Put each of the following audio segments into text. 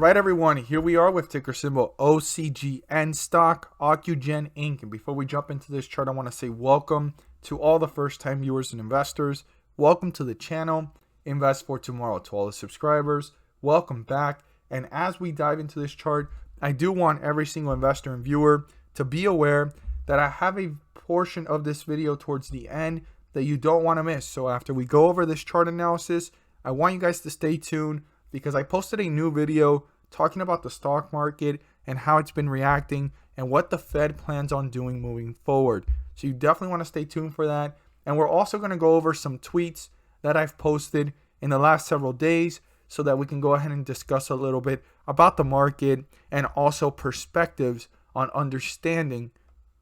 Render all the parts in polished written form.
Right, everyone, here we are with ticker symbol OCGN stock, Ocugen Inc. And before we jump into this chart, I want to say welcome to all the first-time viewers and investors. Welcome to the channel, Invest for Tomorrow. To all the subscribers, welcome back. And as we dive into this chart, I do want every single investor and viewer to be aware that I have a portion of this video towards the end that you don't want to miss. So after we go over this chart analysis, I want you guys to stay tuned, because I posted a new video talking about the stock market and how it's been reacting and what the Fed plans on doing moving forward. So you definitely want to stay tuned for that. And we're also going to go over some tweets that I've posted in the last several days so that we can go ahead and discuss a little bit about the market and also perspectives on understanding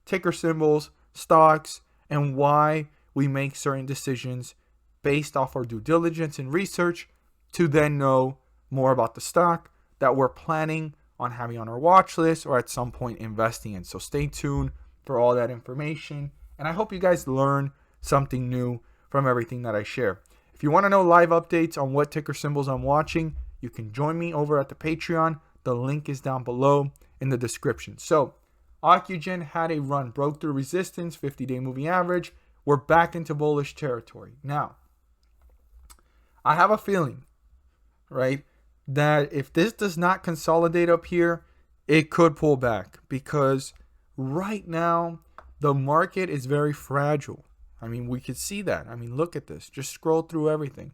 ticker symbols, stocks, and why we make certain decisions based off our due diligence and research to then know more about the stock that we're planning on having on our watch list or at some point investing in. So stay tuned for all that information. And I hope you guys learn something new from everything that I share. If you want to know live updates on what ticker symbols I'm watching, you can join me over at the Patreon. The link is down below in the description. So Ocugen had a run, broke through resistance, 50-day moving average. We're back into bullish territory. Now, I have a feeling, right, that if this does not consolidate up here, it could pull back, because right now the market is very fragile. I mean, we could see that. I mean, look at this. Just scroll through everything.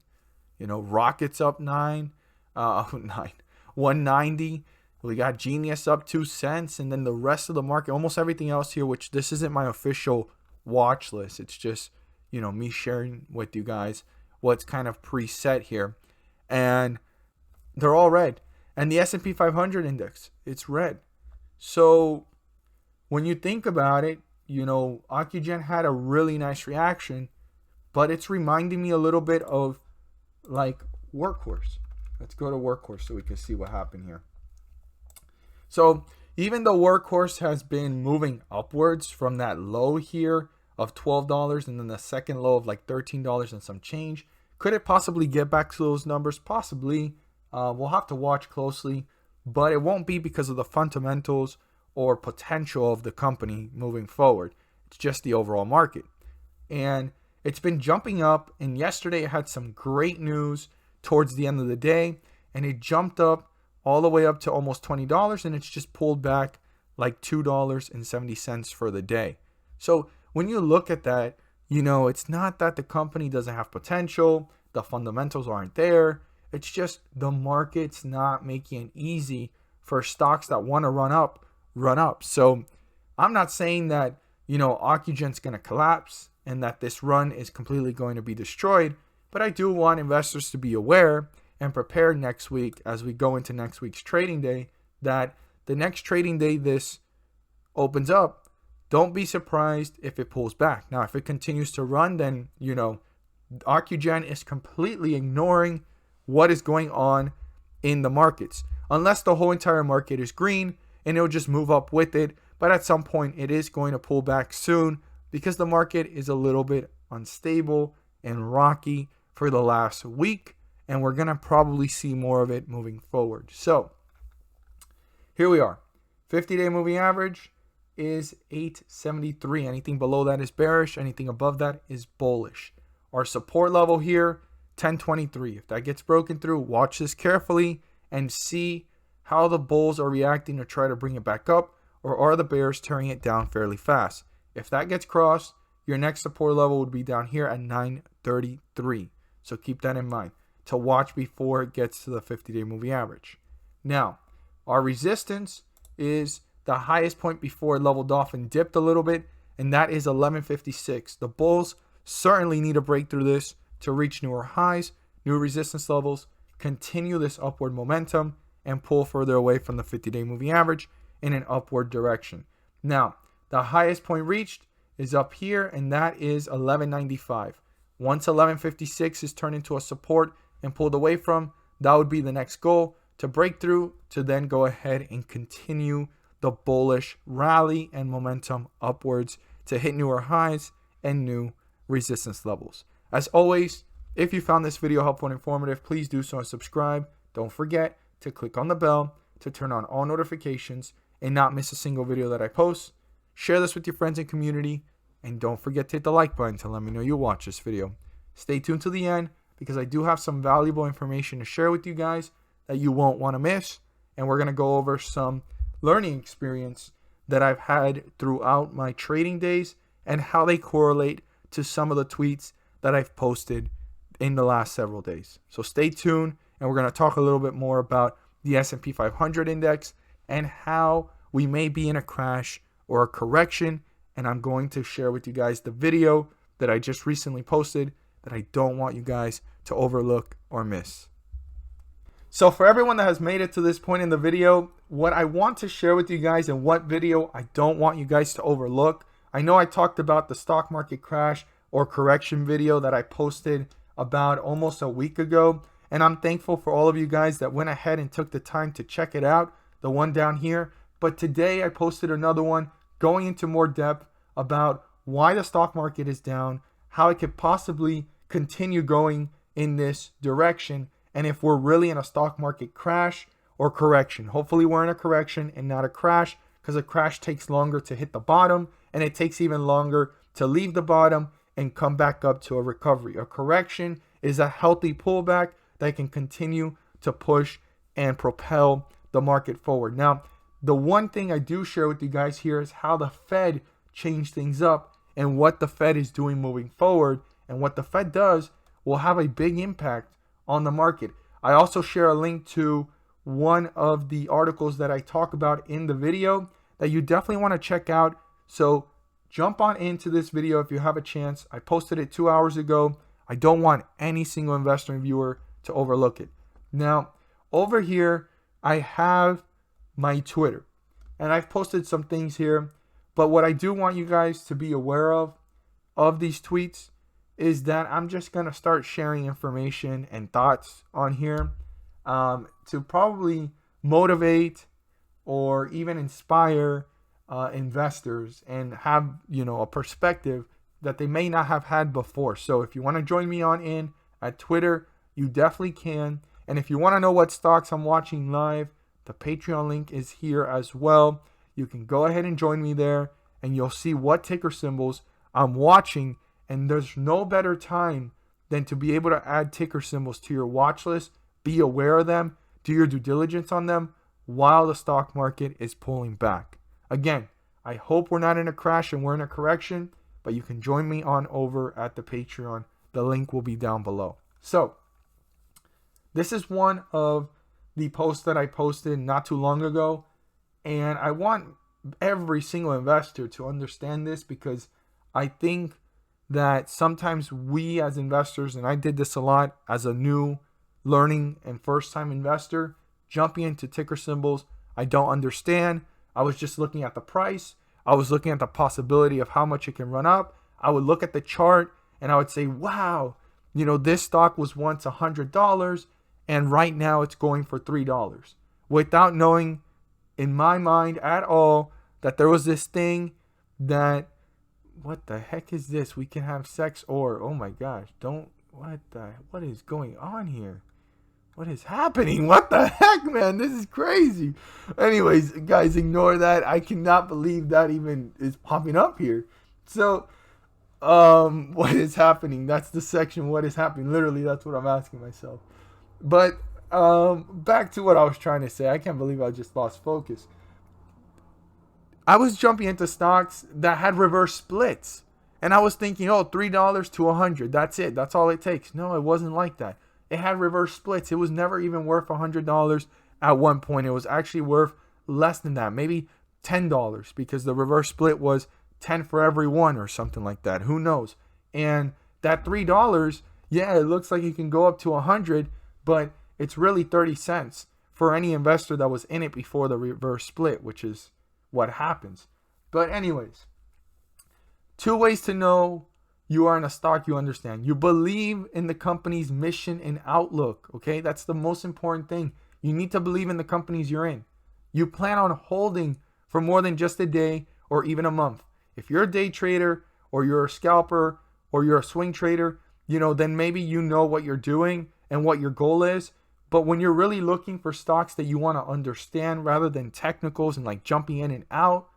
You know, Rocket's up 190. We got Genius up 2 cents, and then the rest of the market, almost everything else here, which this isn't my official watch list. It's just, you know, me sharing with you guys what's kind of preset here. And they're all red. And the S&P 500 index, it's red. So when you think about it, you know, Ocugen had a really nice reaction, but it's reminding me a little bit of like Workhorse. Let's go to Workhorse so we can see what happened here. So even though Workhorse has been moving upwards from that low here of $12 and then the second low of like $13 and some change, could it possibly get back to those numbers? Possibly. We'll have to watch closely, but it won't be because of the fundamentals or potential of the company moving forward. It's just the overall market. And it's been jumping up, and yesterday it had some great news towards the end of the day, and it jumped up all the way up to almost $20, and it's just pulled back like $2.70 for the day. So when you look at that, you know, it's not that the company doesn't have potential, the fundamentals aren't there. It's just the market's not making it easy for stocks that want to run up. So I'm not saying that, you know, Ocugen's going to collapse and that this run is completely going to be destroyed, but I do want investors to be aware and prepare next week as we go into next week's trading day, that the next trading day this opens up, don't be surprised if it pulls back. Now, if it continues to run, then, you know, Ocugen is completely ignoring what is going on in the markets, unless the whole entire market is green and it'll just move up with it. But at some point it is going to pull back soon, because the market is a little bit unstable and rocky for the last week, and we're going to probably see more of it moving forward. So here we are. 50-day moving average is 873. Anything below that is bearish. Anything above that is bullish. Our support level here, 1023. If that gets broken through, watch this carefully and see how the bulls are reacting to try to bring it back up, or are the bears tearing it down fairly fast. If that gets crossed, your next support level would be down here at 933. So keep that in mind to watch before it gets to the 50-day moving average. Now, our resistance is the highest point before it leveled off and dipped a little bit, and that is 1156. The bulls certainly need to break through this to reach newer highs, new resistance levels, continue this upward momentum, and pull further away from the 50-day moving average in an upward direction. Now, the highest point reached is up here, and that is 1195. Once 1156 is turned into a support and pulled away from, that would be the next goal, to break through, to then go ahead and continue the bullish rally and momentum upwards to hit newer highs and new resistance levels. As always, if you found this video helpful and informative, please do so and subscribe. Don't forget to click on the bell to turn on all notifications and not miss a single video that I post. Share this with your friends and community, and don't forget to hit the like button to let me know you watch this video. Stay tuned to the end because I do have some valuable information to share with you guys that you won't want to miss, and we're going to go over some learning experience that I've had throughout my trading days and how they correlate to some of the tweets that I've posted in the last several days. So stay tuned, and we're going to talk a little bit more about the S&P 500 index and how we may be in a crash or a correction. And I'm going to share with you guys the video that I just recently posted that I don't want you guys to overlook or miss. So for everyone that has made it to this point in the video, what I want to share with you guys and what video I don't want you guys to overlook. I know I talked about the stock market crash or correction video that I posted about almost a week ago. And I'm thankful for all of you guys that went ahead and took the time to check it out, the one down here. But today I posted another one going into more depth about why the stock market is down, how it could possibly continue going in this direction, and if we're really in a stock market crash or correction. Hopefully we're in a correction and not a crash, because a crash takes longer to hit the bottom and it takes even longer to leave the bottom and come back up to a recovery. A correction is a healthy pullback that can continue to push and propel the market forward. Now, the one thing I do share with you guys here is how the Fed changed things up and what the Fed is doing moving forward. And what the Fed does will have a big impact on the market. I also share a link to one of the articles that I talk about in the video that you definitely want to check out. So jump on into this video if you have a chance. I posted it 2 hours ago. I don't want any single investor and viewer to overlook it. Now, over here, I have my Twitter, and I've posted some things here. But what I do want you guys to be aware of these tweets is that I'm just going to start sharing information and thoughts on here to probably motivate or even inspire investors and have, a perspective that they may not have had before. So if you want to join me on in at Twitter, you definitely can. And if you want to know what stocks I'm watching live, the Patreon link is here as well. You can go ahead and join me there, and you'll see what ticker symbols I'm watching. And there's no better time than to be able to add ticker symbols to your watch list, be aware of them, do your due diligence on them while the stock market is pulling back. Again, I hope we're not in a crash and we're in a correction, but you can join me on over at the Patreon. The link will be down below. So this is one of the posts that I posted not too long ago. And I want every single investor to understand this, because I think that sometimes we as investors, and I did this a lot as a new learning and first time investor, jumping into ticker symbols I don't understand. I was just looking at the price. I was looking at the possibility of how much it can run up. I would look at the chart and I would say, wow, this stock was once $100 and right now it's going for $3, without knowing in my mind at all that there was this thing that, what the heck is this? We can have sex, or, oh my gosh, what is going on here? What is happening? What the heck, man? This is crazy. Anyways, guys, ignore that. I cannot believe that even is popping up here. So, what is happening? That's the section, what is happening? Literally, that's what I'm asking myself. But back to what I was trying to say. I can't believe I just lost focus. I was jumping into stocks that had reverse splits. And I was thinking, $3 to 100. That's it. That's all it takes. No, it wasn't like that. It had reverse splits. It was never even worth $100 at one point. It was actually worth less than that, maybe $10, because the reverse split was 10 for every one or something like that. Who knows? And that $3, yeah, it looks like it can go up to 100, but it's really 30 cents for any investor that was in it before the reverse split, which is what happens. But anyways, 2 ways to know you are in a stock you understand. You believe in the company's mission and outlook, okay? That's the most important thing. You need to believe in the companies you're in. You plan on holding for more than just a day or even a month. If you're a day trader or you're a scalper or you're a swing trader, then maybe you know what you're doing and what your goal is. But when you're really looking for stocks that you want to understand rather than technicals and like jumping in and out,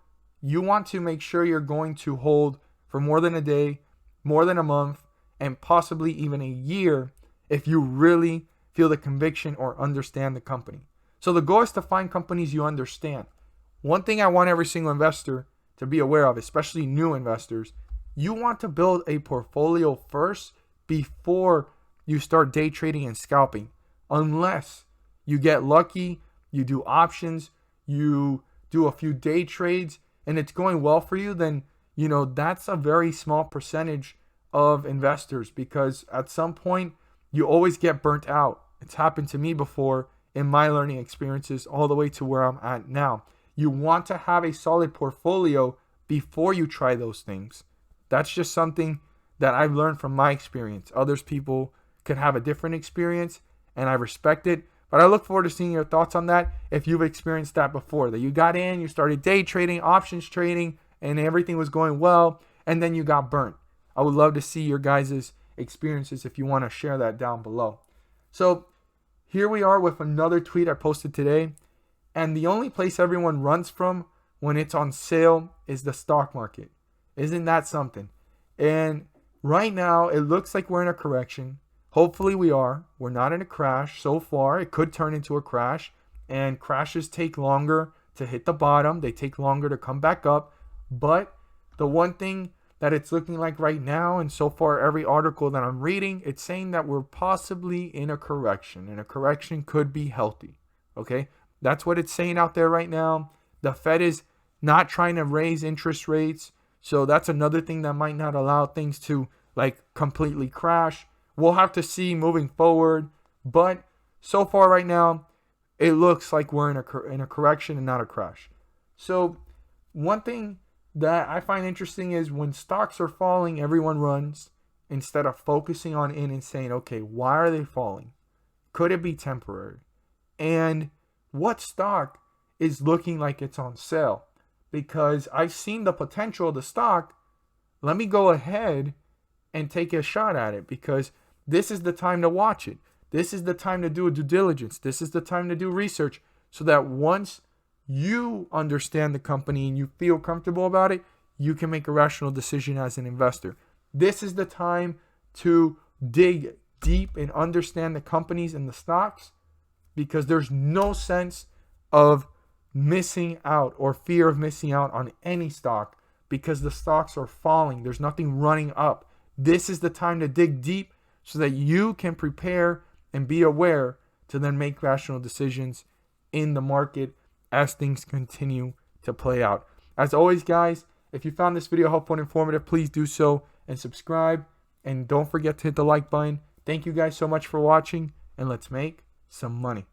you want to make sure you're going to hold for more than a day, more than a month, and possibly even a year if you really feel the conviction or understand the company. So the goal is to find companies you understand. One thing I want every single investor to be aware of, especially new investors, you want to build a portfolio first before you start day trading and scalping. Unless you get lucky, you do options, you do a few day trades, and it's going well for you, then that's a very small percentage of investors, because at some point you always get burnt out. It's happened to me before in my learning experiences all the way to where I'm at now. You want to have a solid portfolio before you try those things. That's just something that I've learned from my experience. Others people could have a different experience, and I respect it. But I look forward to seeing your thoughts on that if you've experienced that before. That you got in, you started day trading, options trading, and everything was going well, and then you got burnt. I would love to see your guys' experiences if you want to share that down below. So here we are with another tweet I posted today. And the only place everyone runs from when it's on sale is the stock market. Isn't that something? And right now, it looks like we're in a correction. Hopefully we are. We're not in a crash so far. It could turn into a crash. And crashes take longer to hit the bottom. They take longer to come back up. But the one thing that it's looking like right now, and so far every article that I'm reading, it's saying that we're possibly in a correction. And a correction could be healthy. Okay? That's what it's saying out there right now. The Fed is not trying to raise interest rates. So that's another thing that might not allow things to like completely crash. We'll have to see moving forward. But so far right now, it looks like we're in a correction and not a crash. So one thing that I find interesting is when stocks are falling, everyone runs instead of focusing on in and saying, okay, why are they falling? Could it be temporary? And what stock is looking like it's on sale? Because I've seen the potential of the stock. Let me go ahead and take a shot at it, because this is the time to watch it. This is the time to do a due diligence. This is the time to do research, so that once you understand the company and you feel comfortable about it, you can make a rational decision as an investor. This is the time to dig deep and understand the companies and the stocks, because there's no sense of missing out or fear of missing out on any stock, because the stocks are falling. There's nothing running up. This is the time to dig deep so that you can prepare and be aware to then make rational decisions in the market as things continue to play out. As always, guys, if you found this video helpful and informative, please do so and subscribe. And don't forget to hit the like button. Thank you guys so much for watching, and let's make some money.